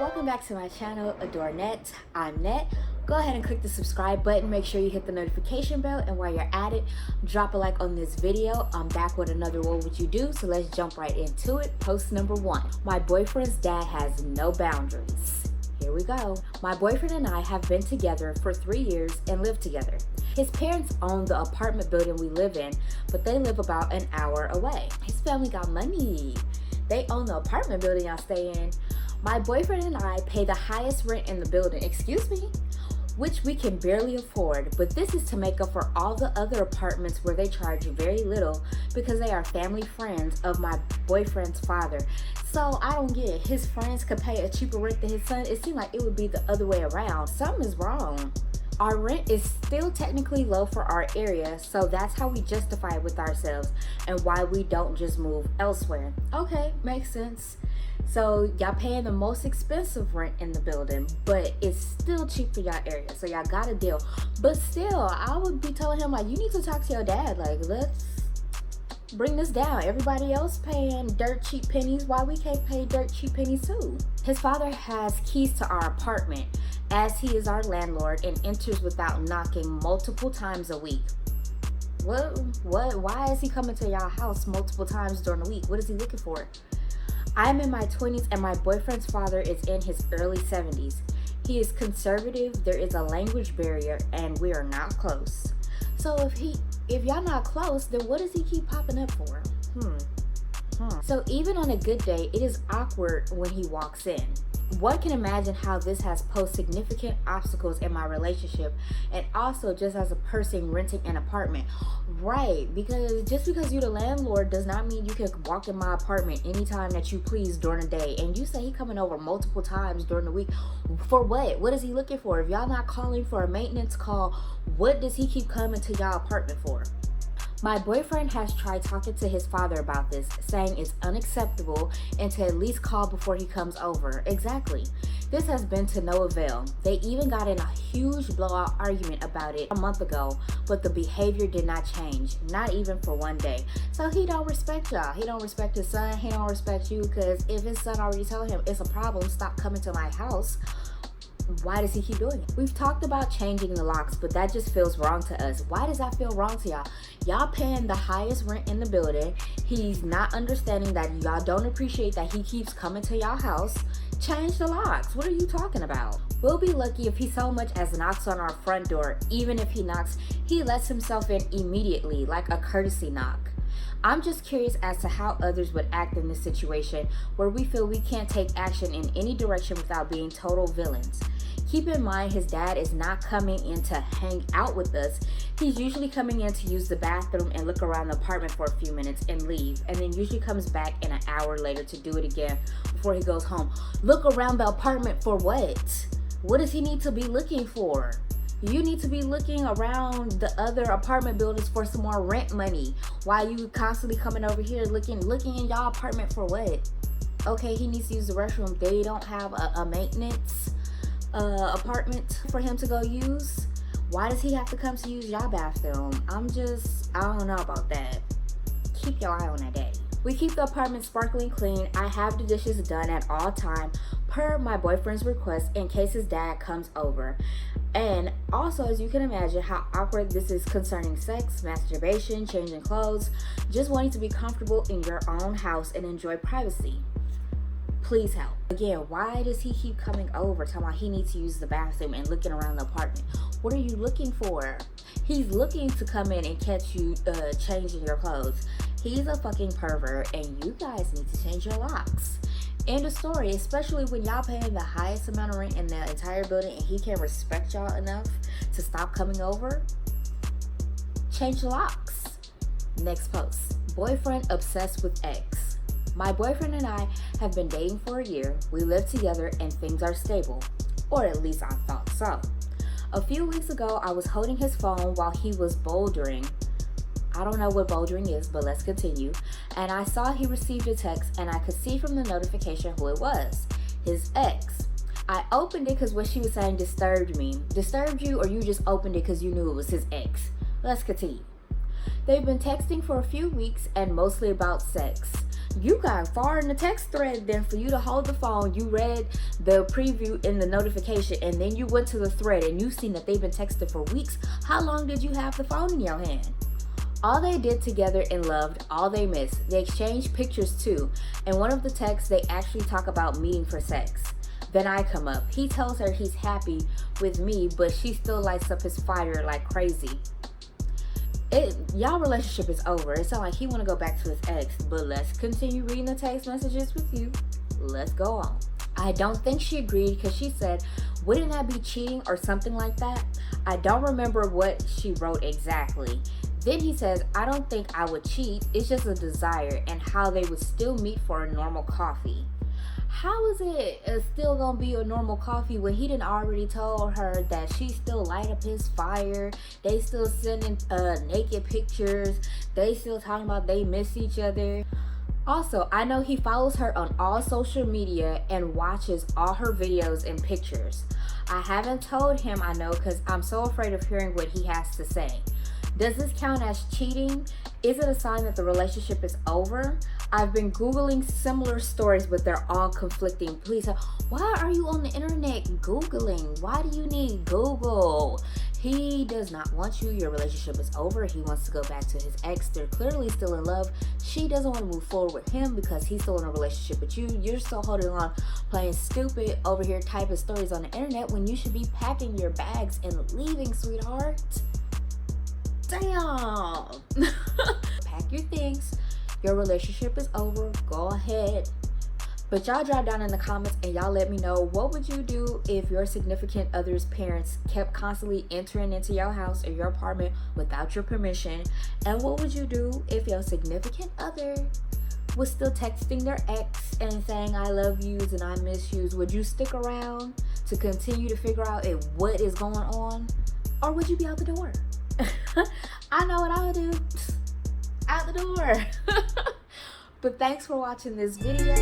Welcome back to my channel, Adore Net. I'm Net. Go ahead and click the subscribe button. Make sure you hit the notification bell, and while you're at it, drop a like on this video. I'm back with another What Would You Do? So let's jump right into it. Post number 1. My boyfriend's dad has no boundaries. Here we go. My boyfriend and I have been together for 3 years and live together. His parents own the apartment building we live in, but they live about an hour away. His family got money. They own the apartment building y'all stay in. My boyfriend and I pay the highest rent in the building, which we can barely afford, but this is to make up for all the other apartments where they charge very little because they are family friends of my boyfriend's father. So I don't get it. His friends could pay a cheaper rent than his son. It seemed like it would be the other way around. Something is wrong. Our rent is still technically low for our area, so that's how we justify it with ourselves and why we don't just move elsewhere. Okay, makes sense. So y'all paying the most expensive rent in the building, but it's still cheap for y'all area, so y'all got a deal. But still, I would be telling him, like, you need to talk to your dad, like, let's bring this down. Everybody else paying dirt cheap pennies, why we can't pay dirt cheap pennies too? His father has keys to our apartment, as he is our landlord, and enters without knocking multiple times a week. What? Why is he coming to y'all house multiple times during the week? What is he looking for? I'm in my 20s and my boyfriend's father is in his early 70s. He is conservative, there is a language barrier, and we are not close. So if y'all not close, then what does he keep popping up for? So even on a good day, it is awkward when he walks in. One can imagine how this has posed significant obstacles in my relationship, and also just as a person renting an apartment. Right, because just because you're the landlord does not mean you can walk in my apartment anytime that you please during the day. And you say he coming over multiple times during the week. For what? What is he looking for? If y'all not calling for a maintenance call, what does he keep coming to y'all apartment for? My boyfriend has tried talking to his father about this, saying it's unacceptable and to at least call before he comes over. Exactly. This has been to no avail. They even got in a huge blowout argument about it a month ago, but the behavior did not change, not even for one day. So he don't respect y'all. He don't respect his son. He don't respect you, because if his son already told him it's a problem, stop coming to my house, why does he keep doing it? We've talked about changing the locks, but that just feels wrong to us. Why does that feel wrong to y'all? Y'all paying the highest rent in the building. He's not understanding that y'all don't appreciate that he keeps coming to y'all house. Change the locks. What are you talking about? We'll be lucky if he so much as knocks on our front door. Even if he knocks, he lets himself in immediately, like a courtesy knock. I'm just curious as to how others would act in this situation where we feel we can't take action in any direction without being total villains. Keep in mind, his dad is not coming in to hang out with us. He's usually coming in to use the bathroom and look around the apartment for a few minutes and leave, and then usually comes back an hour later to do it again before he goes home. Look around the apartment for what? What does he need to be looking for? You need to be looking around the other apartment buildings for some more rent money. Why you constantly coming over here looking in y'all apartment for what? Okay, he needs to use the restroom. They don't have a maintenance apartment for him to go use. Why does he have to come to use y'all bathroom? I don't know about that. Keep your eye on that daddy. We keep the apartment sparkling clean. I have the dishes done at all time per my boyfriend's request in case his dad comes over. And also, as you can imagine how awkward this is concerning sex, masturbation, changing clothes, just wanting to be comfortable in your own house and enjoy privacy. Please help. Again, why does he keep coming over talking about he needs to use the bathroom and looking around the apartment? What are you looking for? He's looking to come in and catch you changing your clothes. He's a fucking pervert, and you guys need to change your locks. End of story. Especially when y'all paying the highest amount of rent in the entire building and he can't respect y'all enough to stop coming over. Change the locks. Next post. Boyfriend obsessed with ex. My boyfriend and I have been dating for a year. We live together and things are stable, or at least I thought so. A few weeks ago, I was holding his phone while he was bouldering. I don't know what bouldering is, but let's continue. And I saw he received a text, and I could see from the notification who it was. His ex. I opened it because what she was saying disturbed me. Disturbed you, or you just opened it because you knew it was his ex? Let's continue. They've been texting for a few weeks and mostly about sex. You got far in the text thread then for you to hold the phone. You read the preview in the notification, and then you went to the thread and you seen that they've been texting for weeks. How long did you have the phone in your hand? All they did together and loved, all they missed. They exchanged pictures too. In one of the texts, they actually talk about meeting for sex. Then I come up. He tells her he's happy with me, but she still lights up his fire like crazy. Y'all relationship is over. It sounds like he want to go back to his ex, but let's continue reading the text messages with you. Let's go on. I don't think she agreed because she said, wouldn't that be cheating or something like that? I don't remember what she wrote exactly. Then he says, I don't think I would cheat. It's just a desire, and how they would still meet for a normal coffee. How is it still gonna be a normal coffee when he done already told her that she still light up his fire? They still sending naked pictures. They still talking about they miss each other. Also, I know he follows her on all social media and watches all her videos and pictures. I haven't told him I know because I'm so afraid of hearing what he has to say. Does this count as cheating? Is it a sign that the relationship is over? I've been Googling similar stories, but they're all conflicting. Please, why are you on the internet Googling? Why do you need Google? He does not want you. Your relationship is over. He wants to go back to his ex. They're clearly still in love. She doesn't want to move forward with him because he's still in a relationship with you. You're still holding on, playing stupid over here typing stories on the internet when you should be packing your bags and leaving, sweetheart. Damn. Pack your things. Your relationship is over. Go ahead. But y'all drop down in the comments and y'all let me know, what would you do if your significant other's parents kept constantly entering into your house or your apartment without your permission? And what would you do if your significant other was still texting their ex and saying I love yous and I miss yous? Would you stick around to continue to figure out what is going on? Or would you be out the door? I know what I would do. Out the door. But thanks for watching this video.